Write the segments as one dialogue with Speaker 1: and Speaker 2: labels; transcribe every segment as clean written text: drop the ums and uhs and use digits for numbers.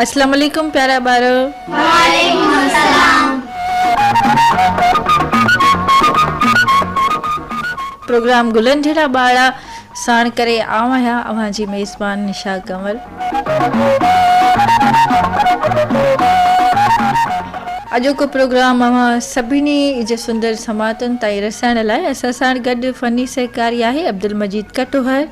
Speaker 1: अस्सलाम वालेकुम प्यारा ॿारो।
Speaker 2: वालेकुम अस्सलाम।
Speaker 1: प्रोग्राम गुलन जहिड़ा ॿार साण करे आऊं आहियां अव्हांजी मेज़बान निशा कंवल। अॼोको प्रोग्राम अव्हां सभिनी जे सुंदर समातनि ताईं रसाइण लाइ असां साण गॾु फ़नी सहकारी आहे अब्दुल मजीद कटोहर।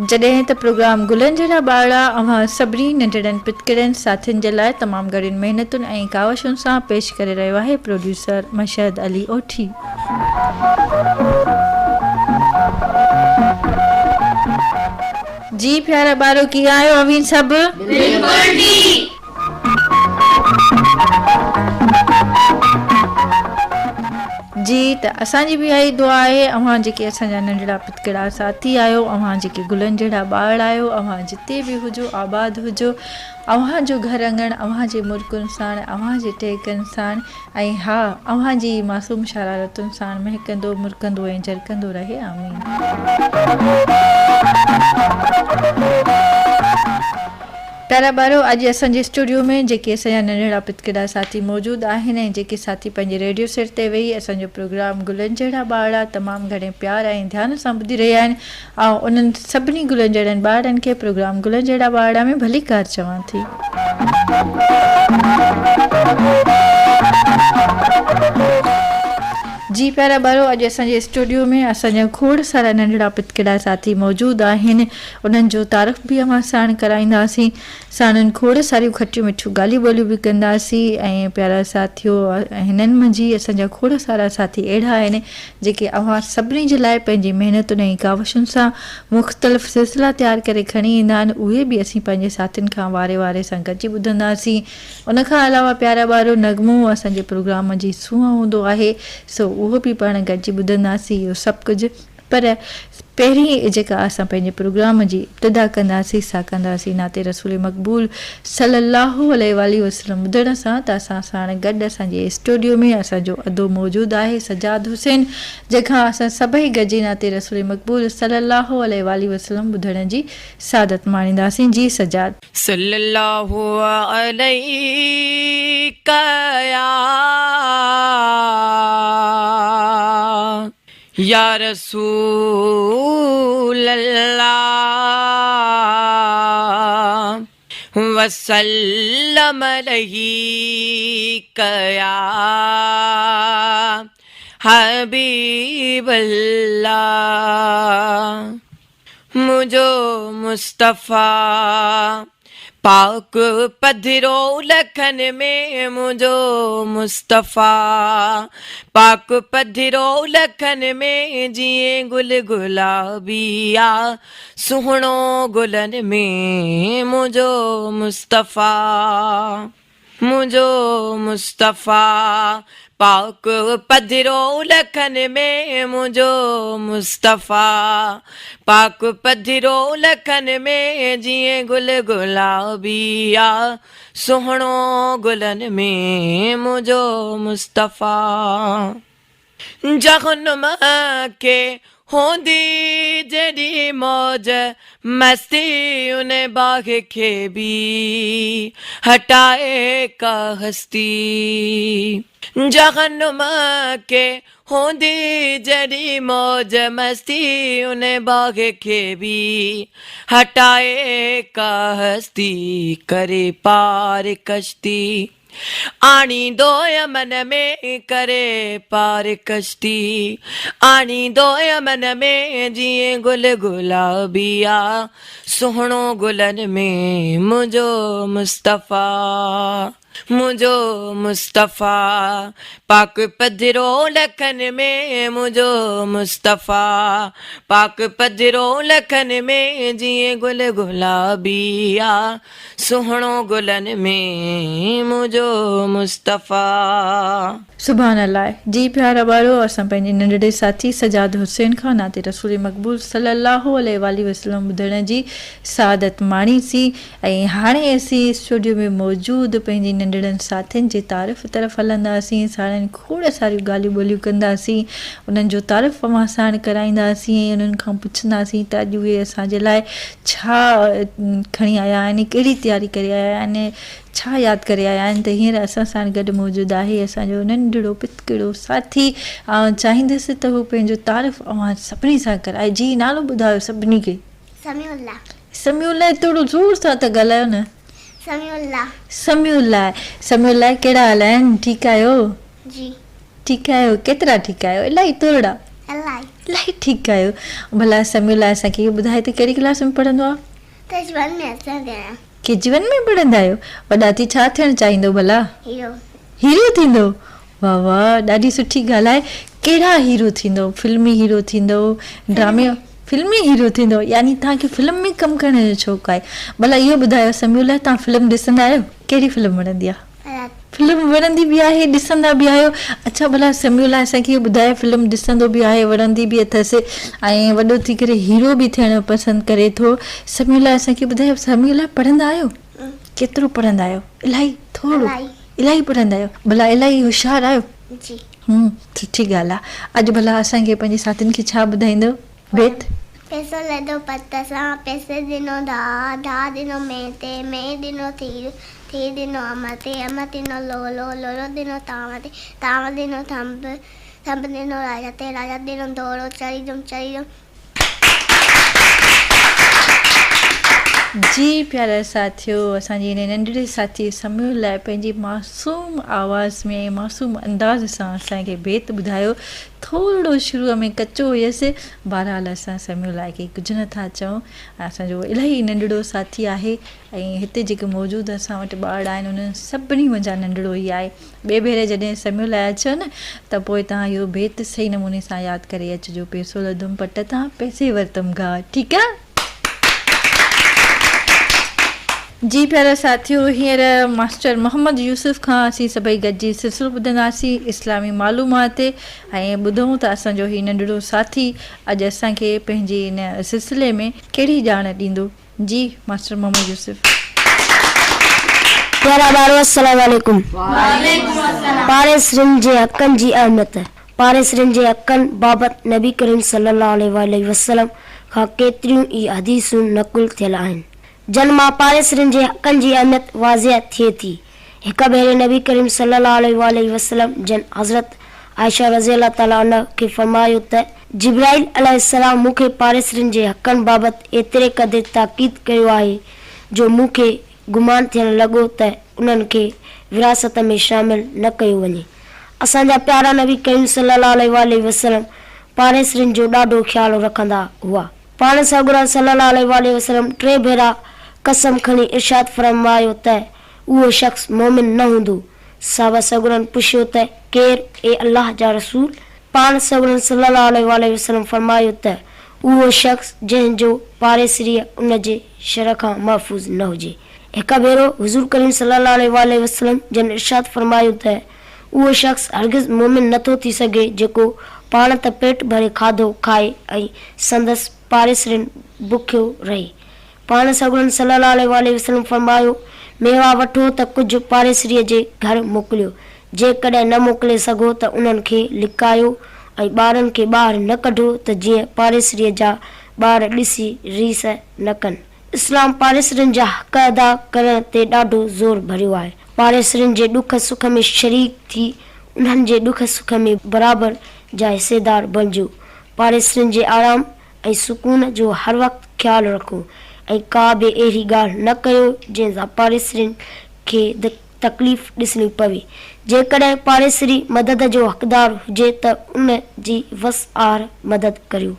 Speaker 1: जॾहिं त प्रोग्राम गुलन जहिड़ा ॿार अव्हां सभिनी नंढड़नि पितकड़नि साथियुनि जे लाइ तमामु घणियुनि महिनतुनि ऐं कावशुनि सां पेश करे रहियो आहे प्रोड्यूसर मशहद अली ओठी। जी प्यारा ॿारो कीअं आहियो अवीन सभु?
Speaker 2: बिल्कुल ठीक।
Speaker 1: जी त असांजी बि इहा ई दुआ आहे अव्हां जेके असांजा नंढड़ा पितकड़ा साथी आहियो, अव्हां जेके गुलनि जहिड़ा ॿार आहियो, अव्हां जिते बि हुजो आबाद हुजो, अव्हांजो घर अंगण अव्हांजे मुल्कुनि साण, अव्हांजे टहिकनि साण ऐं हा अव्हांजी मासूम शरारतुनि साण महकंदो मुरकंदो ऐं झरकंदो रहे। आमीन। प्यारा ॿारो अॼु असांजे स्टूडियो में जेके असांजा नंढड़ा पितकड़ा साथी मौजूदु आहिनि ऐं जेके साथी पंहिंजे रेडियो सेट ते वेही असांजो प्रोग्राम गुलनि जहिड़ा ॿार तमामु घणे प्यार ऐं ध्यान सां ॿुधी रहिया आहिनि ऐं उन्हनि सभिनी गुलनि जहिड़नि ॿारनि खे प्रोग्राम गुलनि जहिड़ा ॿार में भली कार चवां थी। जी प्यारा ॿारो अॼु असांजे स्टूडियो में असांजा खोड़ सारा नंढड़ा पितकड़ा साथी मौजूदु आहिनि, उन्हनि जो तारीफ़ बि अवां साण कराईंदासीं, साणनि खोड़ सारियूं खटियूं मिठियूं ॻाल्हियूं ॿोलियूं बि कंदासीं ऐं प्यारा साथियो हिननि मंझि असांजा खोड़ सारा साथी अहिड़ा आहिनि जेके अव्हां सभिनी जे लाइ पंहिंजी महिनतुनि ऐं कावशुनि सां मुख़्तलिफ़ सिलसिला तयारु करे खणी ईंदा आहिनि, उहे बि असीं पंहिंजे साथियुनि खां वारे वारे सां गॾिजी ॿुधंदासीं। उनखां अलावा प्यारा ॿारो नगमो असांजे प्रोग्राम जी सूंहं हूंदो आहे, सो उहो बि पाण गॾिजी ॿुधंदासीं। इहो सभु कुझु पर पहिरीं जेका असां पंहिंजे प्रोग्राम जी इब्तिदा कंदासीं सा कंदासीं नाते रसूल मक़बूल सल्लल्लाहु अलैहि वसल्लम ॿुधण सां। त असां साण गॾु असांजे स्टूडियो में असांजो अदो मौजूदु आहे सजाद हुसैन, जंहिंखां असां सभई गॾिजी नाते रसूल मक़बूल सल्लल्लाहु अलैहि वसल्लम ॿुधण जी सादत माणींदासीं। जी सजाद।
Speaker 3: सल्लल्लाहु अलैहि या रसूल अल्लाह वसल्लम अलैका या हबीब अल्लाह। मुझो मुस्तफ़ा पाक पधिरो लखन में, मुझो मुस्तफ़ा पाक पधिरो लखन में, जिए गुल गुलाबिया सुहणो गुलन में, मुझो मुस्तफ़ा मुझो मुस्तफ़ा पाक पधिरो लखन में, मुझो मुस्तफ़ा पाक पधिरो लखन में, जिए गुल गुलाबिया सुहणो गुलन में, मुझो मुस्तफ़ा। जहनुम के होंदी जड़ी मौज मस्ती उन बाग के भी हटाए का हस्ती। जहनुम के होंदी जड़ी मौज मस्ती उन बाग के भी हटाए का हस्ती। करे पार कश्ती आनी दो यमन में, करे पार कश्ती आनी दो यमन में, जिए गुल गुलाबिया सुहणो गुलन में, मुझो मुस्तफ़ा मुझो मुस्तफ़ा पाक पधिरो लखन में, मुझो मुस्तफ़ा पाक पधिरो लखन में, जिए गुल गुलाबिया सुहणो गुलन में, मुझो मुस्तफ़ा।
Speaker 1: सुभान अल्लाह। जी प्यारा ॿारो, असां पंहिंजे नंढड़े साथी सजाद हुसैन खां नाते रसूल मक़बूल सल्लल्लाहु अलैहि वसल्लम ॿुधण जी सादत माणीसीं। ऐं हाणे असीं स्टूडियो में मौजूदु पंहिंजी नंढड़नि साथियुनि जी तारीफ़ तरफ़ हलंदासीं, साणनि खोड़ सारियूं ॻाल्हियूं ॿोलियूं कंदासीं, उन्हनि जो तारीफ़ मां साण कराईंदासीं, उन्हनि खां पुछंदासीं त अॼु उहे असांजे लाइ छा खणी आया आहिनि, कहिड़ी तयारी करे आया आहिनि, छा यादि करे आया आहिनि। त हींअर असां साण गॾु मौजूदु आहे असांजो नंढड़ो पितकड़ो साथी। चाहींदसि त हू पंहिंजो तारीफ़ अवां सभिनी सां कराए। जी नालो ॿुधायो सभिनी खे।
Speaker 2: समीउल्लाह।
Speaker 1: समीउल्लाह, थोरो ज़ोर सां त ॻाल्हायो न।
Speaker 2: समीउल्लाह।
Speaker 1: समीउल्लाह। समीउल्लाह, कहिड़ा हाल आहिनि? ठीकु आहियो?
Speaker 2: जी।
Speaker 1: ठीकु आहियो? केतिरा ठीकु आहियो? इलाही थोरा? इलाही ठीकु आहियो। भला समीउल्लाह असांखे इहो ॿुधाए त कहिड़ी क्लास में पढ़ंदो आहे?
Speaker 2: केजीवन में असां
Speaker 1: केजीवन में पढ़ंदा आहियो? वॾा थी छा थियणु चाहींदो भला?
Speaker 2: हीरो।
Speaker 1: हीरो थींदो? वाह वाह, ॾाढी सुठी ॻाल्हि आहे। कहिड़ा हीरो थींदो? फिल्मी हीरो थींदो, ड्रामे? फिल्मी हीरो थींदो, यानी तव्हांखे फिल्म में कमु करण जो शौक़ु आहे। भला इहो ॿुधायो समीउल्लाह, तव्हां फिल्म ॾिसंदा आहियो? कहिड़ी फिल्म वणंदी आहे? फिल्म वणंदी बि आहे, ॾिसंदा बि आहियो? अच्छा, भला समीउल्लाह असांखे इहो ॿुधाए, फिल्म ॾिसंदो बि आहे, वणंदी बि अथसि ऐं वॾो थी करे हीरो बि थियणु पसंदि करे थो। समीउल्लाह असांखे ॿुधायो, समीउल्लाह पढ़ंदा आहियो? केतिरो पढ़ंदा आहियो? इलाही? थोरो? इलाही पढ़ंदा आहियो? भला इलाही होशियारु आहियो?
Speaker 2: जी।
Speaker 1: सुठी ॻाल्हि आहे। अॼु भला असांखे पंहिंजे साथियुनि खे छा ॿुधाईंदो? बेत
Speaker 2: पैसो लदो पत सां, पैसे ॾिनो धा, धा ॾिनो मेते, में ॾिनो थीर, थीर ॾिनो अमते, अमत ॾिनो लोलो, लोलो ॾिनो तावते, ताव ॾिनो थंब, थंब ॾिनो राजा ते, राजा ॾिनो दौड़ो, चढ़ी जुम।
Speaker 1: जी प्यारा साथियों, असांजी हिन नंढड़े साथी समीउल्लाह पंहिंजी मासूम आवाज़ में, मासूम अंदाज़ सां असांखे बेत ॿुधायो। थोरो शुरूअ में कचो हुयसि, बहरहाल असां समीउल्लाह खे कुझु नथा चऊं। असांजो इलाही नंढड़ो साथी आहे ऐं हिते जेके मौजूदु असां वटि ॿार आहिनि उन्हनि सभिनी मुंहिंजा नंढड़ो ई आहे। ॿिए भेरे जॾहिं समीउल्लाह अचो न त पोइ तव्हां इहो बेत सही नमूने सां यादि करे अचिजो। पैसो लधुमि पट तां, पैसे वरितुमि घाह। ठीकु आहे? जी प्यारा साथियों, हींअर मास्टर मोहम्मद यूसुफ खां असीं सभई गॾिजी सिलसिलो ॿुधंदासीं इस्लामी मालूमात। ऐं ॿुधूं त असांजो हीउ नंढड़ो साथी अॼु असांखे पंहिंजे हिन सिलसिले में कहिड़ी ॼाण ॾींदो। जी मास्टर मोहम्मद यूसुफ।
Speaker 4: प्यारा ॿारो, अस्सलाम वालेकुम। पारेसरनि जे हक़नि जी अहमियत। पारेसरनि जे हक़नि बाबति नबी करीम सल्लल्लाहु अलैहि वसल्लम खां केतिरियूं ई हदीसूं नक़ुल थियल आहिनि, जन मां पारेसरनि जे हक़नि जी अहमियत वाज़िह थिए थी। हिकु भेरे नबी करीम सल्लल्लाहु अलैहि वसल्लम जन हज़रत आयशा रज़ियल्लाहु ताला अन्हा खे फरमायो त जिब्राइल अलैहिस्सलाम मूंखे पारेसरनि जे हक़नि बाबति एतिरे क़दुरु ताक़ीद कयो आहे जो मूंखे गुमान थियणु लॻो त उन्हनि खे विरासत में शामिल न कयो वञे। असांजा प्यारा नबी करीम सल्लल्लाहु अलैहि वसल्लम पारेसरनि जो ॾाढो ख़्यालु रखंदा हुआ। पाण सगुरा सल्लल्लाहु अलैहि वसल्लम 3 भेरा कसम खणी इरशाद फरमायो त उहो शख़्स मोमिन न हूंदो। साहबा सगुरनि पुछियो त केरु, ए अल्लाह जा रसूल? पाण सगुरनि सल्लल्लाहु अलैहि वसल्लम फरमायो त उहो शख़्स जंहिंजो पारेसरी उन जे शर खां महफ़ूज़ न हुजे। हिकु भेरो हुज़ूर करीम सल्लल्लाहु अलैहि वसल्लम जन इरशाद फरमायो त उहो शख़्स हरगिज़ मोमिन नथो थी सघे जेको पाण त पेट भरे खाधो खाए ऐं संदसि पारेसरनि बुखियो रहे। पाण सगुरनि सल्लल्लाहु अलैहि वसल्लम फरमायो, मेवा वठो त कुझु पारेसरीअ जे घर मोकिलियो, जेकॾहिं न मोकिले सघो त उन्हनि खे लिकायो ऐं ॿारनि खे ॿाहिरि न कढो त जीअं पारेसरीअ जा ॿार ॾिसी रीस न कनि। इस्लाम पारेसरनि जा हक़ अदा करण ते ॾाढो ज़ोर भरियो आहे। पारेसरनि जे ॾुख सुख में शरीक थी उन्हनि जे ॾुख सुख में बराबरि जा हिसेदार बणिजो। पारेसरनि जे आराम ऐं सुकून जो हर वक़्तु ख़्यालु रखो ऐं का बि अहिड़ी ॻाल्हि न कयो जंहिंसां पारेसरनि खे तकलीफ़ ॾिसणी पवे। जेकॾहिं पारेसरी मदद जो हक़दार हुजे त उन जी वसआर मदद करियो।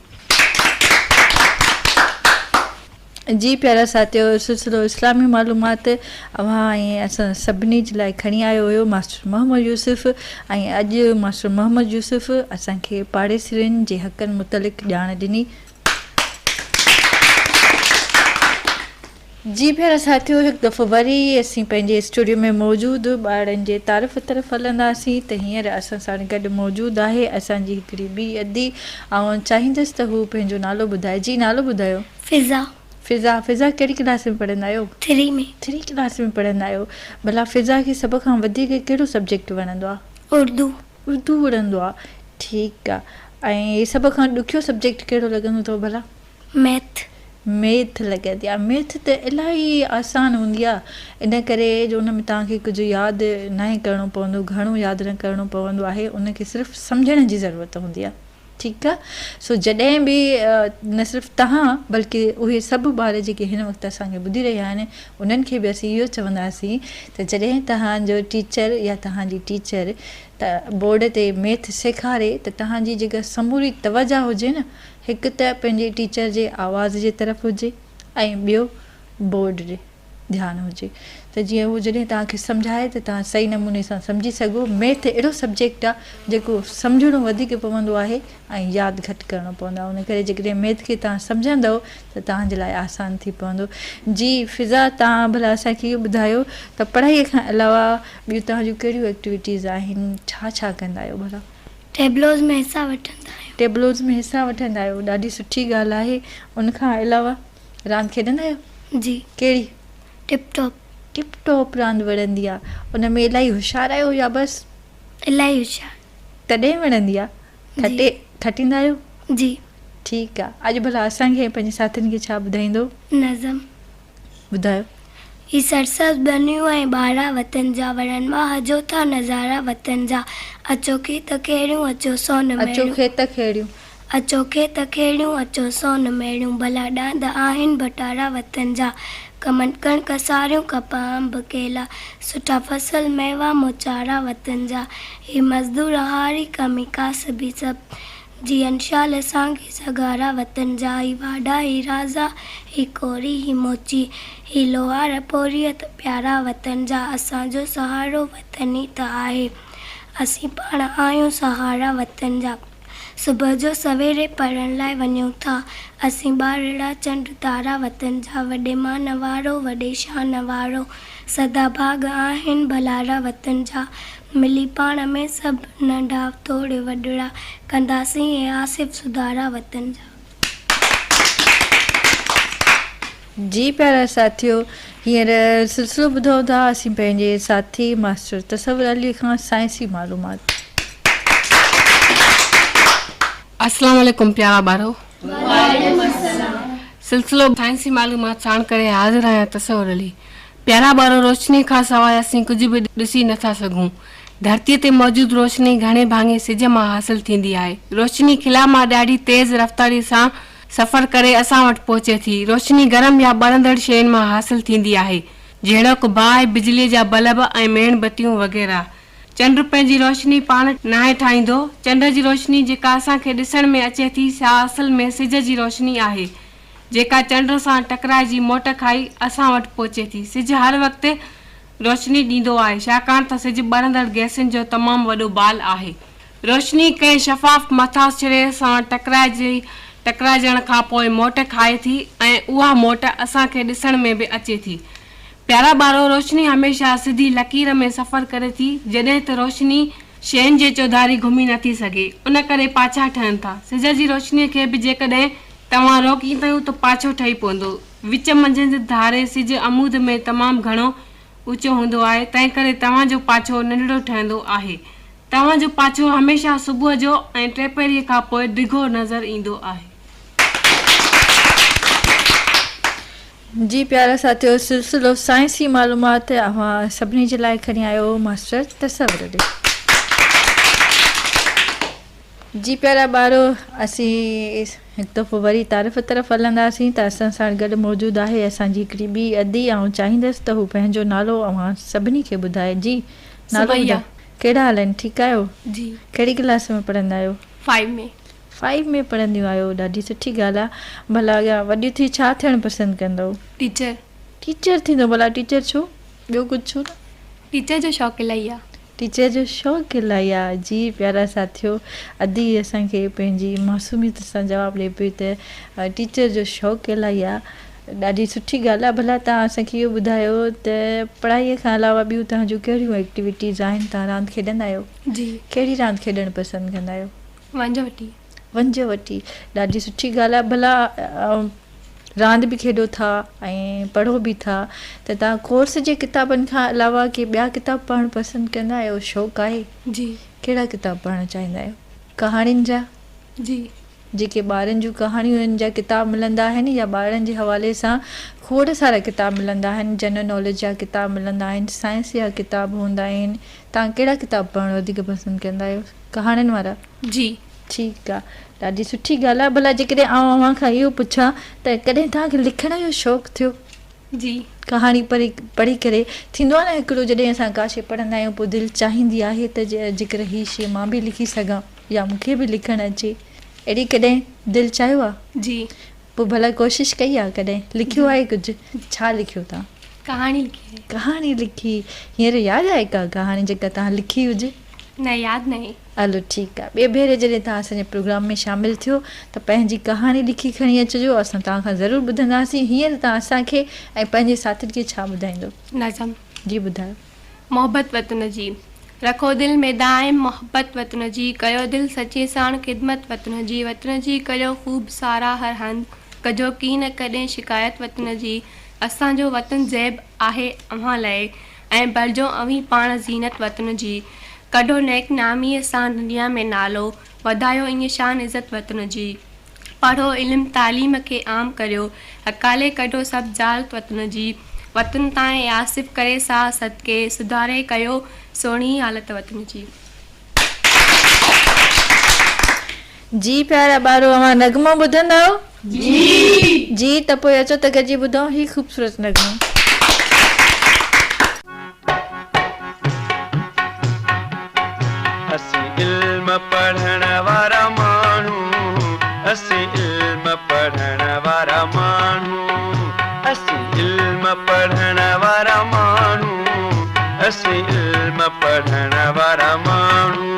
Speaker 1: जी प्यारा साथियों, सिलसिलो इस्लामी मालूमात अवां ऐं असां सभिनी जे लाइ खणी आयो हुयो मास्टर मोहम्मद यूसुफ। ऐं अॼु मास्टर मोहम्मद यूसुफ असांखे पारेसरनि जे हक़नि मुतलिक़ ॼाण ॾिनी। जी प्यारा साथियों, हिकु दफ़ो वरी असीं पंहिंजे स्टूडियो में मौजूदु ॿारनि जे तारीफ़ तरफ़ हलंदासीं त हींअर असां साण गॾु मौजूदु आहे असांजी हिकिड़ी ॿी अदी। ऐं चाहींदसि त हू पंहिंजो नालो ॿुधाए। जी नालो ॿुधायो।
Speaker 2: फिज़ा
Speaker 1: फिज़ा कहिड़ी क्लास में पढ़ंदा आहियो?
Speaker 2: 3 में।
Speaker 1: 3 क्लास में पढ़ंदा आहियो। भला फिज़ा खे सभ खां वधीक कहिड़ो सब्जेक्ट वणंदो आहे? उर्दू वणंदो आहे। ठीकु आहे। ऐं सभ खां ॾुखियो सब्जेक्ट कहिड़ो लॻंदो अथव भला? मैथ लॻंदी आहे। मैथ त इलाही आसान हूंदी आहे, इन करे जो उन में तव्हांखे कुझु यादि न करिणो पवंदो, घणो यादि न करिणो पवंदो आहे, उनखे सिर्फ़ु सम्झण जी ज़रूरत हूंदी आहे। ठीकु आहे। सो जॾहिं बि न सिर्फ़ु तव्हां बल्कि उहे सभु ॿार जेके हिन वक़्तु असांखे ॿुधी रहिया आहिनि उन्हनि खे बि असीं इहो चवंदासीं त जॾहिं तव्हांजो टीचर या तव्हांजी टीचर त बोर्ड ते मैथ सेखारे त तव्हांजी जेका समूरी तवजा हुजे न, हिकु त पंहिंजे टीचर जे आवाज़ जे तरफ़ हुजे ऐं ॿियो बोर्ड जे ध्यानु हुजे, त जीअं उहो जॾहिं तव्हांखे सम्झाए त तव्हां सही नमूने सां सम्झी सघो। मैथ अहिड़ो सब्जेक्ट आहे जेको सम्झणो वधीक पवंदो आहे ऐं यादि घटि करिणो पवंदो आहे, उन करे जेकॾहिं मैथ खे तव्हां सम्झंदव त तव्हांजे लाइ आसान थी पवंदो। जी फिज़ा, तव्हां भला असांखे इहो ॿुधायो त पढ़ाईअ खां अलावा ॿियूं तव्हांजूं कहिड़ियूं एक्टिविटीज़ आहिनि, छा कंदा आहियो भला?
Speaker 2: टेबलोज़ में हिसा वठंदा आहियो।
Speaker 1: ॾाढी सुठी ॻाल्हि आहे। उनखां अलावा रांदि खेॾंदा आहियो?
Speaker 2: जी।
Speaker 1: कहिड़ी?
Speaker 2: टिप
Speaker 1: टॉप रांदि वणंदी आहे। उन में इलाही होशियारु आहियो या बसि?
Speaker 2: इलाही होशियारु।
Speaker 1: तॾहिं वणंदी आहे? खटींदा आहियो?
Speaker 2: जी।
Speaker 1: ठीकु आहे। अॼु भला असांखे पंहिंजे साथियुनि खे छा ॿुधाईंदो?
Speaker 2: नज़म
Speaker 1: ॿुधायो।
Speaker 2: ही सरसब्ज़ बनियूं ऐं ॿारहं वतन जा, वणनि मां हजो था नज़ारा वतन जा, अचो खेत खेड़ियूं अचो सोन मेड़ियूं, भला ॾांद आहिनि बटारा वतन जा, कणक सारियूं कपा अंब केला, सुठा फसल मेवा मोचारा वतन जा, ही मज़दूर हारी कमी कासबी सभु, जीअं शाल सांगी सगारा वतन जा, ही वाडा ही राजा ही कोरी ही मोची, ही लोहार पोरियत प्यारा वतन जा, असांजो सहारो वतन ई त आहे, असीं पाण आहियूं सहारा वतन जा, सुबुह जो सवेरे पढ़ण लाइ वञूं था, असीं ॿारड़ा चंड तारा वतन जा, वॾे मां नवारो वॾे शान वारो, सदा भाग आहिनि भलारा वतन जा, मिली पाण में सभु नंढा थोड़े वॾड़ा, कंदासीं हे आसिफ़ सुधारा वतन जा।
Speaker 1: जी प्यारा साथियो, हींअर सिलसिलो ॿुधो था असीं पंहिंजे साथी मास्टर तसव्वुर अली खां साइंसी मालूमात।
Speaker 5: अस्सलाम वालेकुम प्यारा ॿारो। सिलसिलो साइंसी मालूमात साण करे हाज़िर आहियां तसव्वुर अली। प्यारा ॿारो, रोशनी खां सवाइ असीं कुझु बि ॾिसी नथा सघूं। धरतीअ ते मौजूदु रोशनी घणे भाङे सिज मां हासिल थींदी आहे। रोशनी खिला मां ॾाढी तेज़ रफ़्तारी सां सफ़र करे असां वटि पहुचे थी। रोशनी गरम या ॿरंदड़ शयुनि मां हासिल थींदी आहे, जहिड़ो बाहि, बिजलीअ जा बल्ब ऐं मेणबतियूं वग़ैरह। चंड पंहिंजी रोशनी पाण नाहे ठाहींदो। चंड जी रोशनी जेका असांखे ॾिसण में अचे थी सा असल में सिज जी रोशनी आहे, जेका चंड सां टकराइजी मोट खाई असां वटि पहुचे थी। सिज हर वक़्तु रोशनी ॾींदो आहे, छाकाणि त सिज ॿरंदड़ गैसुनि जो तमामु वॾो बाल आहे। रोशनी कंहिं शफ़ाफ़ मथासिरे सां टकराइजण खां पोइ मोट खाए थी ऐं उहा मोट असांखे ॾिसण में बि अचे थी। प्यारा ॿारो, रोशनी हमेशह सिधी लकीर में सफ़र करे थी, जॾहिं त रोशनी शयुनि जे चौधारी घुमी नथी सघे, उन करे पाछा ठहनि था। सिज जी रोशनीअ खे बि जेकॾहिं तव्हां रोकींदव त पाछो ठही पवंदो। विच मंझंदि धारे सिज अमूद में तमामु घणो ऊचो हूंदो आहे, तंहिं करे तव्हांजो पाछो नंढड़ो ठहंदो आहे। तव्हांजो पाछो हमेशह सुबुह जो ऐं टेपरीअ खां पोइ डिघो नज़र ईंदो आहे।
Speaker 1: जी प्यारा साथियो, सिलसिलो साइंसी मालूमात सभिनी जे लाइ खणी आयो मास्टर तसव्वुर अली। जी प्यारा ॿारो, असीं हिकु दफ़ो वरी तारीफ़ तरफ़ हलंदासीं त असां सां गॾु मौजूदु आहे असांजी हिकिड़ी ॿी अदी। ऐं चाहींदसि त हू पंहिंजो नालो सभिनी खे ॿुधाए। जी नालो ॿुधायो। कहिड़ा हाल आहिनि? ठीकु आहियो? जी। कहिड़ी क्लास में पढ़ंदा आहियो? 5 में पढ़ंदियूं आहियो। ॾाढी सुठी ॻाल्हि आहे। भला अॻियां वॾी थी छा थियणु पसंदि कंदव? टीचर थींदो। भला टीचर छो? ॿियो कुझु छो न?
Speaker 6: टीचर जो शौक़ु इलाही आहे।
Speaker 1: टीचर जो शौक़ु इलाही आहे। जी प्यारा साथियो, अदी असांखे पंहिंजी मासूमियत सां जवाबु ॾिए पई त टीचर जो शौक़ु इलाही आहे। ॾाढी सुठी ॻाल्हि आहे। भला तव्हां असांखे इहो ॿुधायो त पढ़ाईअ खां अलावा ॿियूं तव्हां जूं कहिड़ियूं एक्टिविटीज़ आहिनि? तव्हां रांदि खेॾंदा आहियो?
Speaker 6: जी
Speaker 1: कहिड़ी रांदि खेॾणु पसंदि कंदा आहियो?
Speaker 6: वंजवटी।
Speaker 1: वंज वटी, ॾाढी सुठी ॻाल्हि आहे। भला रांदि बि खेॾो था ऐं पढ़ो बि था, त तव्हां कोर्स जे किताबनि खां अलावा के ॿिया किताब पढ़णु पसंदि कंदा आहियो? शौक़ु आहे?
Speaker 6: जी
Speaker 1: कहिड़ा किताब पढ़णु चाहींदा आहियो? कहाणियुनि जा,
Speaker 6: जी
Speaker 1: जेके ॿारनि जूं कहाणियूं आहिनि जा किताब मिलंदा आहिनि, या ॿारनि जे हवाले सां खोड़ सारा किताब मिलंदा आहिनि, जनरल नॉलेज जा किताब मिलंदा आहिनि, साइंस जा किताब हूंदा आहिनि? तव्हां कहिड़ा किताब पढ़णु वधीक पसंदि कंदा आहियो? कहाणियुनि वारा?
Speaker 6: जी
Speaker 1: ठीकु आहे, ॾाढी सुठी ॻाल्हि आहे। भला जेकॾहिं आउं अव्हां खां इहो पुछां त कॾहिं तव्हांखे लिखण जो शौक़ु थियो?
Speaker 6: जी
Speaker 1: कहाणी पढ़ी करे थींदो आहे न हिकिड़ो, जॾहिं असां का शइ पढ़ंदा आहियूं पोइ दिलि चाहींदी आहे त जेकर हीअ शइ मां बि लिखी सघां या मूंखे बि लिखणु अचे, अहिड़ी कॾहिं दिलि चाहियो आहे?
Speaker 6: जी
Speaker 1: पोइ भला कोशिशि कई आहे कॾहिं? लिखियो आहे कुझु? छा लिखियो तव्हां?
Speaker 6: कहाणी लिखी है।
Speaker 1: कहाणी लिखी? हींअर यादि आहे का कहाणी जेका तव्हां लिखी हुजे?
Speaker 6: न यादि नहीं।
Speaker 1: हलो ठीकु आहे, ॿिए भेरे जॾहिं तव्हां असांजे प्रोग्राम में शामिलु थियो त पंहिंजी कहाणी लिखी खणी अचिजो, असां तव्हां खां ज़रूरु ॿुधंदासीं। हींअर तव्हां असांखे ऐं पंहिंजे साथियुनि खे छा ॿुधाईंदो?
Speaker 6: नज़म।
Speaker 1: जी ॿुधायो।
Speaker 6: मोहब्बत वतन जी, रखो दिल में दाइम मोहब्बत वतन जी, कयो दिल सचे साण ख़िदमत वतन जी कयो ख़ूब सारा हर हंध, कजो की न कॾहिं शिकायत वतन जी। असांजो वतन ज़ैब आहे अव्हां लाइ, ऐं भरजो अवी पाण ज़ीनत वतन जी। कढो नेक नामीअ सां दुनिया में नालो, वधायो ईअं शान इज़त वतन जी। पढ़ो इल्मु तालीम खे आम करियो, हकाले कढो सभु ज़ालत वतन जी। वतन ताईं आसिफ़ करे सा सदके, सुधारे कयो सोणी हालत वतन जी।
Speaker 1: जी प्यारा ॿारो, अव्हां नगमो ॿुधंदा आहियो? जी त पोइ अचो त गॾिजी ॿुधूं ही ख़ूबसूरत नगमो।
Speaker 7: असीं इल्म पढ़ण वारा माण्हू, असीं इल्म पढ़ण वारा माण्हू, असीं इल्म पढ़ण वारा माण्हू, असीं इल्म पढ़ण वारा माण्हू।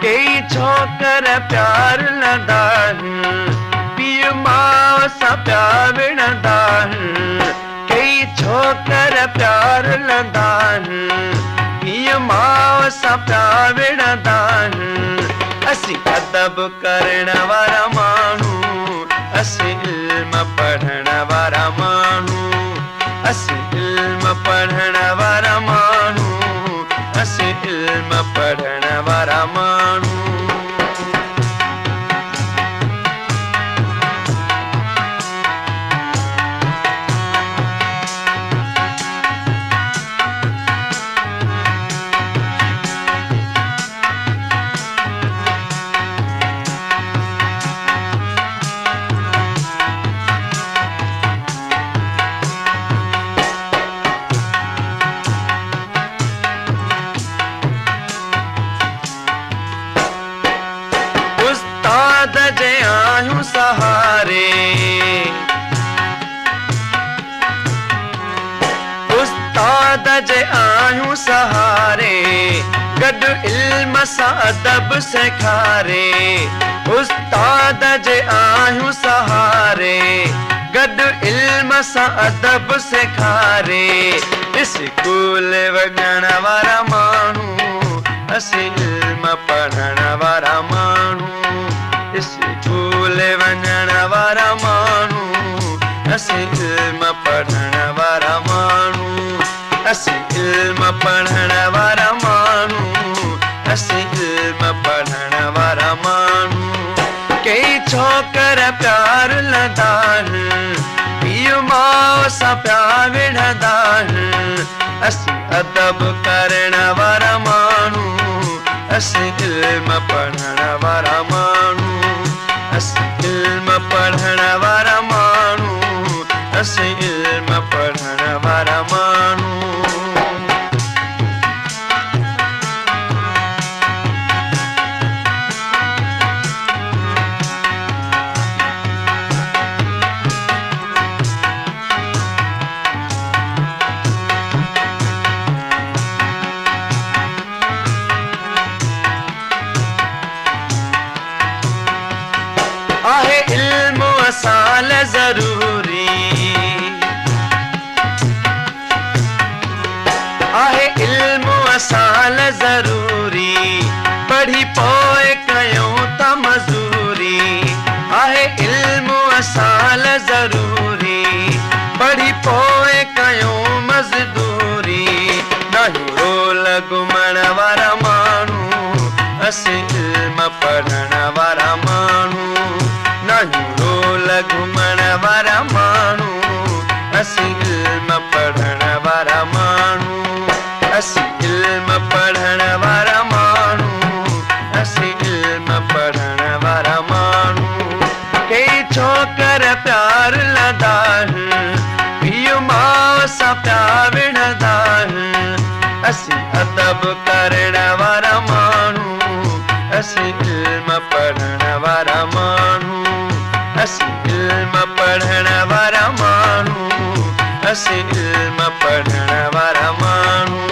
Speaker 7: कई छोकर प्यार लंदा आहिनि, पीउ माउ सां प्यार विढ़ंदा आहिनि। कई छोकर प्यार लंदा आहिनि, पीउ माउ सां प्यार विढ़ंदा आहिनि। असीं अदब करण वारा माण्हू, असीं इल्म पढ़ण वारा माण्हू, असीं इल्म पढ़ण वारा माण्हू, असीं इल्म पढ़ण वारा माण्हू। सहारे उस्ताद जे आहियूं सहारे, गॾु इल्म सां अदब सेखारे। उस्ताद जे आहियूं सहारे, गॾु इल्म सां अदब सेखारे। स्कूल वञण वारा माण्हू, असीं इल्म पढ़ण वारा माण्हू। स्कूल वञण वारा माण्हू, असीं इल्म पढ़ण वारा माण्हू, असीं इल्म पढ़ण वारा माण्हू, असीं इल्म पढ़ण वारा माण्हू। कई छोकर प्यार लंदा आहिनि, पीउ माउ सां प्यार विढ़ंदा आहिनि। असीं अदब करण वारा माण्हू, असीं इल्म पढ़ण वारा माण्हू, असीं इल्म पढ़ण वारा माण्हू, असीं इल्म पढ़ण वारा माण्हू। आहे इल्म असाल ज़रूरी, घुमण वारा माण्हू असीं इल्म पढ़ण वारा माण्हू असीं इल्म पढ़ण वारा माण्हू असीं इल्म पढ़ण वारा माण्हू कई छोकर प्यार लदा पीउ माउ सां प्यार विढ़ंदा असीं अदब करण वारा माण्हू असीं इल्म पढ़ण वारा माण्हू असीं इल्म पढ़ण वारा माण्हू असीं इल्म पढ़ण वारा माण्हू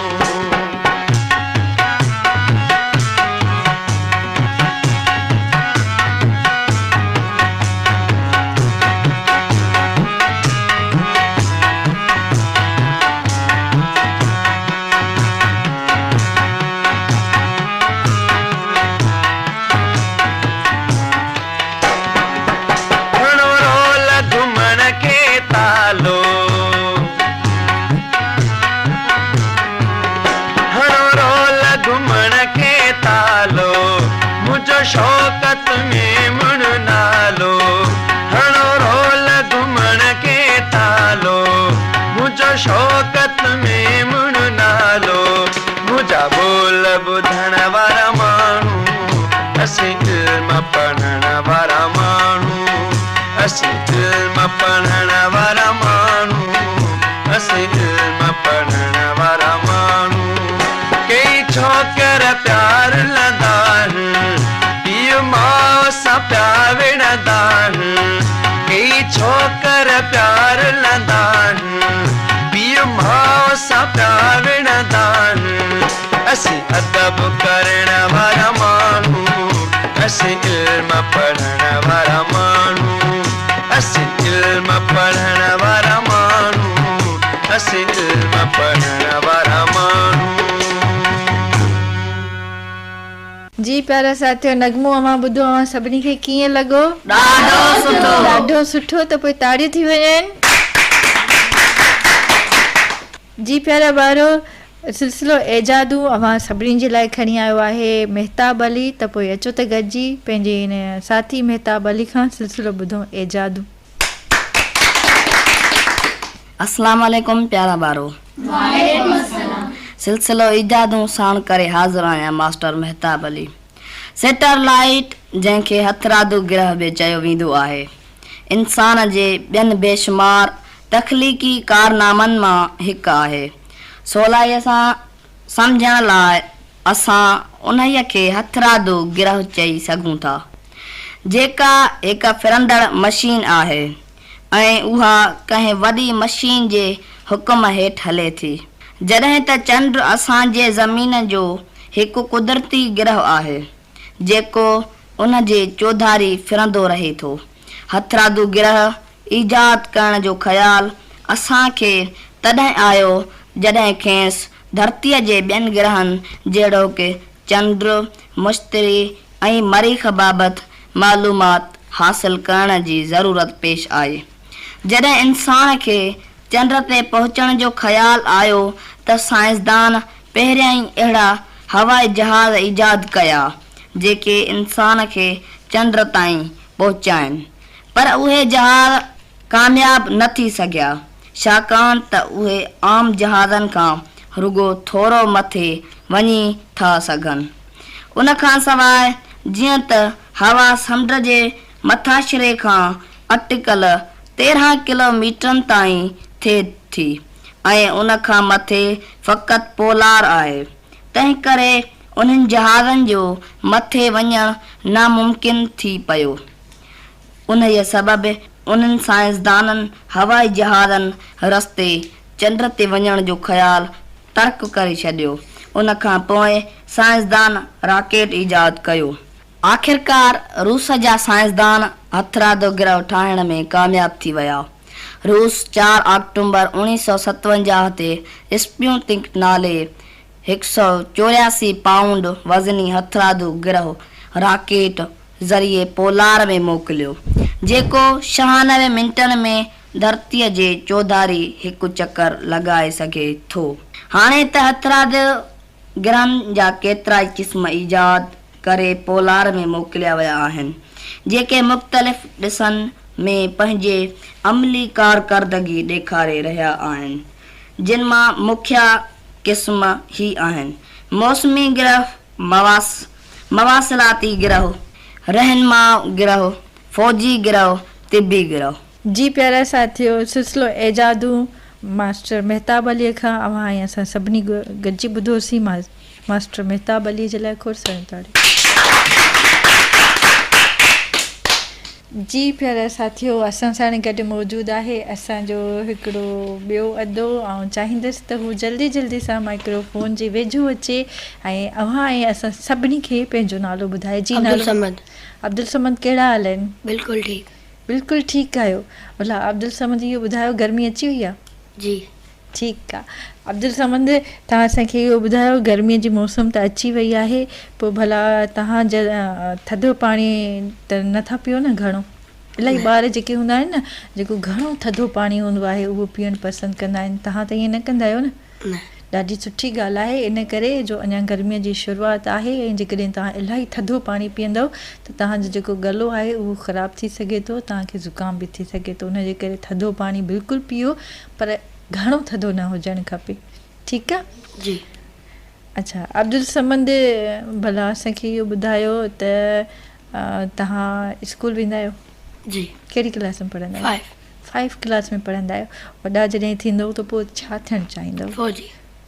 Speaker 7: शौकत में मुण नालो हणो रोल घुमण के तालो मुझो शौकत में मुण नालो मुझा बोल ॿुधण वारा माण्हू असीं इल्म पढ़ण वारा माण्हू असीं इल्म पढ़ण वारा माण्हू असीं इल्म पढ़ण वारा माण्हू कई छोकर प्यार लदा माउ सां प्यार विढ़ंदा कई छोकर प्यार लदा पीउ माउ सां प्यार विढ़ंदा असीं अदब करण वारा माण्हू असीं इल्म पढ़ण वारा माण्हू असीं इल्म पढ़ण वारा माण्हू असीं इल्म पढ़ण वारा माण्हू
Speaker 1: जी प्यारा साथियो नगमो अमां ॿुधो सभिनी खे कीअं लॻो ॾाढो सुठो त पोइ ताड़ियूं थी वञनि जी प्यारा ॿारो सिलसिलो एजादू अमां सभिनी जे लाइ खणी आयो आहे मेहताब अली त पोइ अचो त गॾिजी पंहिंजे हिन साथी मेहताब अली खां सिलसिलो ॿुधो एजादू
Speaker 8: अस्सलाम वालेकुम प्यारा ॿारो सिलसिलो इजादू साण करे हाज़िर आहियां मास्टर मेहताब अली सैटेलाइट जंहिंखे हथरादू ग्रह बि चयो वेंदो आहे इंसान जे ॿियनि बेशुमार तख़लीक़ी कारनामनि मां हिकु आहे सवलाईअ सां सम्झण लाइ असां उन्हीअ खे हथरादू ग्रह चई सघूं था जेका हिकु फिरंदड़ मशीन आहे ऐं उहा कंहिं वॾी मशीन जे हुकुम हेठि हले थी जॾहिं त चंड असांजे ज़मीन जो हिकु कुदरती ग्रह आहे जेको उन जे चौधारी फिरंदो रहे थो हथरादू ग्रह ईजाद करण जो ख़्यालु असांखे तॾहिं आयो जॾहिं खेसि धरतीअ जे ॿियनि ग्रहनि जहिड़ो की चंड मुश्तरी ऐं मरीख़ बाबति मालूमात हासिल करण जी ज़रूरत पेश आई जॾहिं इंसान खे चंड ते पहुचण जो ख़्यालु आयो त साइंसदान पहिरियां ई अहिड़ा हवाई जहाज़ ईजाद कया जेके इंसान खे चंड ताईं पहुचाइनि पर उहे जहाज़ कामयाब न थी सघिया छाकाणि त उहे आम जहाज़नि खां रुगो थोरो मथे वञी था सघनि उन खां सवाइ जीअं त हवा समुंड जे मथाशिरे खां अटिकल 13 किलोमीटरनि ताईं थिए थी ऐं उन खां मथे फ़क़ति पोलार आहे तंहिं करे उन्हनि जहाज़नि जो मथे वञणु नामुमकिन थी पियो उन सबबि उन्हनि साइंसदाननि हवाई जहाज़नि रस्ते चंड ते वञण जो ख़्यालु तर्क करे छॾियो उन खां पोइ साइंसदान रॉकेट ईजाद कयो आख़िरकार रूस जा साइंसदान हथरादो ग्रह ठाहिण में कामयाब थी विया रूस 4 अक्टूबर 1957 ते स्पुतनिक नाले 184 पाउंड वज़नी हथरादू ग्रह रॉकेट ज़रिए पोलार में मोकिलियो जेको 96 मिंटनि में धरतीअ जे चौधारी हिकु चकर लॻाए सघे थो हाणे त हथरादू ग्रहनि जा केतिरा ई क़िस्म ईजाद करे पोलार में मोकिलिया विया आहिनि जेके मुख़्तलिफ़ ॾिसनि में पंहिंजे अमली कारकर्दगी ॾेखारे रहिया आहिनि, जिन मां मुख्य क़िस्म ही आहिनि: मौसमी गिरह, मवासिलाती गिरह, रहनुमा गिरह, फौजी गिरह, तिबी गिरह।
Speaker 1: जी प्यारा साथियों, सिलसिलो एजादू मास्टर मेहताब अलीअ खां अवां ऐं असां सभिनी गॾिजी ॿुधोसीं। मास्टर मेहताब अली जे लाइ खोड़ सारी ताड़ी। जी प्यारा साथियों, असां साण गॾु मौजूदु आहे असांजो हिकिड़ो ॿियो अदो, ऐं चाहींदसि त हू जल्दी जल्दी सां माइक्रोफोन जे वेझो अचे ऐं अव्हां ऐं असां सभिनी खे पंहिंजो नालो ॿुधाए। जी नालो? अब्दुल समद। कहिड़ा हाल आहिनि?
Speaker 4: बिल्कुलु ठीकु।
Speaker 1: बिल्कुलु ठीकु आहियो? भला अब्दुल समद, इहो ॿुधायो गर्मी अची वई आहे?
Speaker 4: जी
Speaker 1: ठीकु आहे। अब्दुल समद, तव्हां असांखे इहो ॿुधायो, गर्मीअ जी मौसम त अची वई आहे, पोइ भला तव्हां थधो पाणी त नथा पियो न घणो? इलाही ॿार जेके हूंदा आहिनि न, जेको घणो थधो पाणी हूंदो आहे उहो पीअणु पसंदि कंदा आहिनि, तव्हां त ईअं न कंदा आहियो न? ॾाढी सुठी ॻाल्हि आहे। इन करे जो अञा गर्मीअ जी शुरूआति आहे ऐं जेकॾहिं तव्हां इलाही थधो पाणी पीअंदव त तव्हांजो जेको गलो आहे उहो ख़राबु थी सघे थो, तव्हांखे ज़ुकाम बि थी सघे थो। उनजे करे थधो पाणी बिल्कुलु पीओ, पर घणो थधो न हुजणु खपे। ठीकु आहे
Speaker 4: जी।
Speaker 1: अच्छा अब्दुल समद, भला असांखे इहो ॿुधायो त तव्हां स्कूल वेंदा आहियो?
Speaker 4: जी।
Speaker 1: कहिड़ी क्लास में पढ़ंदा आहियो? 5 क्लास में पढ़ंदा आहियो। वॾा जॾहिं थींदव त पोइ छा थियणु चाहींदव?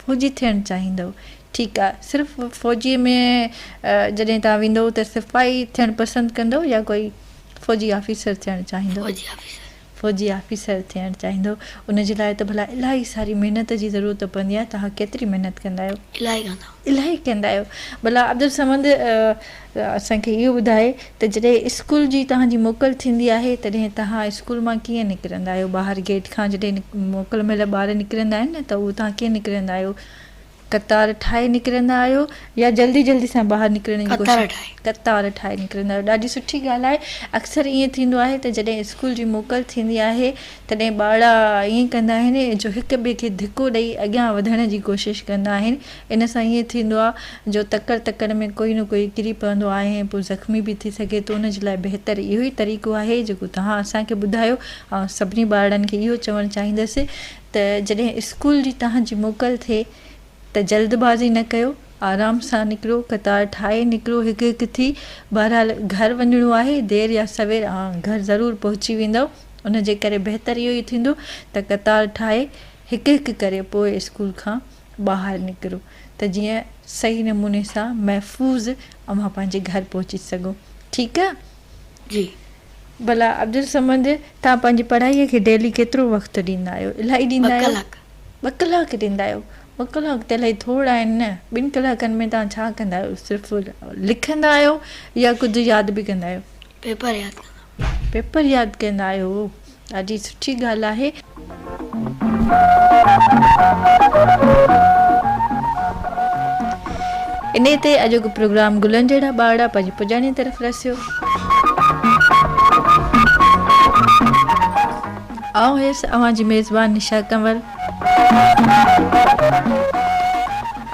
Speaker 1: फौजी थियणु चाहींदव। ठीकु आहे। सिर्फ़ु फौजीअ में जॾहिं तव्हां वेंदव त सिपाही थियणु पसंदि कंदव या कोई फौजी ऑफिसर थियणु चाहींदव? फौजी ऑफिसर थियणु चाहींदव। उनजे लाइ त भला इलाही सारी महिनत जी ज़रूरत पवंदी आहे। तव्हां केतिरी महिनत कंदा आहियो? इलाही कंदा आहियो। भला अब्दुल समद, असांखे इहो ॿुधाए त जॾहिं स्कूल जी तव्हांजी मोकल थींदी आहे तॾहिं तव्हां स्कूल मां कीअं निकिरंदा आहियो? ॿाहिरि गेट खां जॾहिं मोकल महिल ॿार निकिरंदा आहिनि न, त उहो तव्हां कीअं निकिरंदा आहियो? कतार ठाहे निकिरंदा आहियो या जल्दी जल्दी सां ॿाहिरि निकिरण जी कोशिशि? कतार ठाहे निकिरंदा आहियो। ॾाढी सुठी ॻाल्हि आहे। अक्सर ईअं थींदो आहे त जॾहिं स्कूल जी मोकल थींदी आहे तॾहिं ॿार ईअं कंदा आहिनि जो हिक ॿिए खे धिको ॾेई अॻियां वधण जी कोशिशि कंदा आहिनि। इन सां ईअं थींदो आहे जो तकड़ में कोई न कोई किरी पवंदो आहे ऐं पोइ ज़ख़्मी बि थी सघे थो। उनजे लाइ बहितर इहो ई तरीक़ो आहे जेको तव्हां असांखे ॿुधायो। ऐं सभिनी ॿारनि खे इहो चवणु चाहींदसि त जॾहिं स्कूल जी तव्हांजी मोकल थिए त जल्दबाज़ी न कयो, आराम सां निकिरो, कतार ठाहे निकिरो हिकु हिकु थी। बहरहाल घर वञिणो आहे, देरि या सवेर घर ज़रूरु पहुची वेंदव। उनजे करे बहितर इहो ई थींदो त कतार ठाहे हिकु हिकु करे पोइ स्कूल खां ॿाहिरि निकिरो त जीअं सही नमूने सां महफ़ूज़ अव्हां पंहिंजे घर पहुची सघो। ठीकु आहे
Speaker 4: जी।
Speaker 1: भला अब्दुल समद, तव्हां पंहिंजी पढ़ाईअ खे डेली केतिरो वक़्तु ॾींदा आहियो? इलाही ॾींदा आहियो? 2 कलाक ॾींदा आहियो? 2 कलाक त इलाही थोरा आहिनि न। 2 कलाकनि में तव्हां छा कंदा आहियो? सिर्फ़ु लिखंदा आहियो या कुझु यादि बि कंदा आहियो? पेपर यादि कंदा आहियो। ॾाढी सुठी ॻाल्हि आहे। इन ते अॼोको प्रोग्राम गुलनि जहिड़ा ॿार पंहिंजी पुॼाणीअ तरफ़ रसियो। आउं हुयसि अव्हांजी मेज़बान निशा कंवर।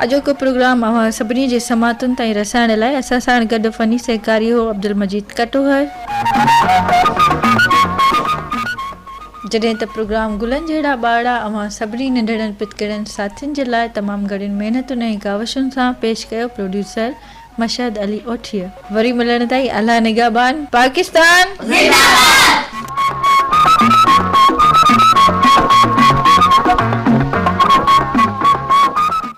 Speaker 1: अॼोको प्रोग्राम अव्हां सभिनी जे समातुनि ताईं रसाइण लाइ असां साण गॾु फ़नी सहकारी हो अब्दुल मजीद कटोहर। जॾहिं त प्रोग्राम गुलनि जहिड़ा ॿार अव्हां सभिनी नंढड़नि पितकड़नि साथियुनि जे लाइ तमामु घणियुनि महिनतुनि ऐं कावशुनि सां पेश कयो प्रोड्यूसर मशहद अली ओठीअ। वरी मिलण ताईं अल्लाह निगहबान। पाकिस्तान ज़िंदाबाद।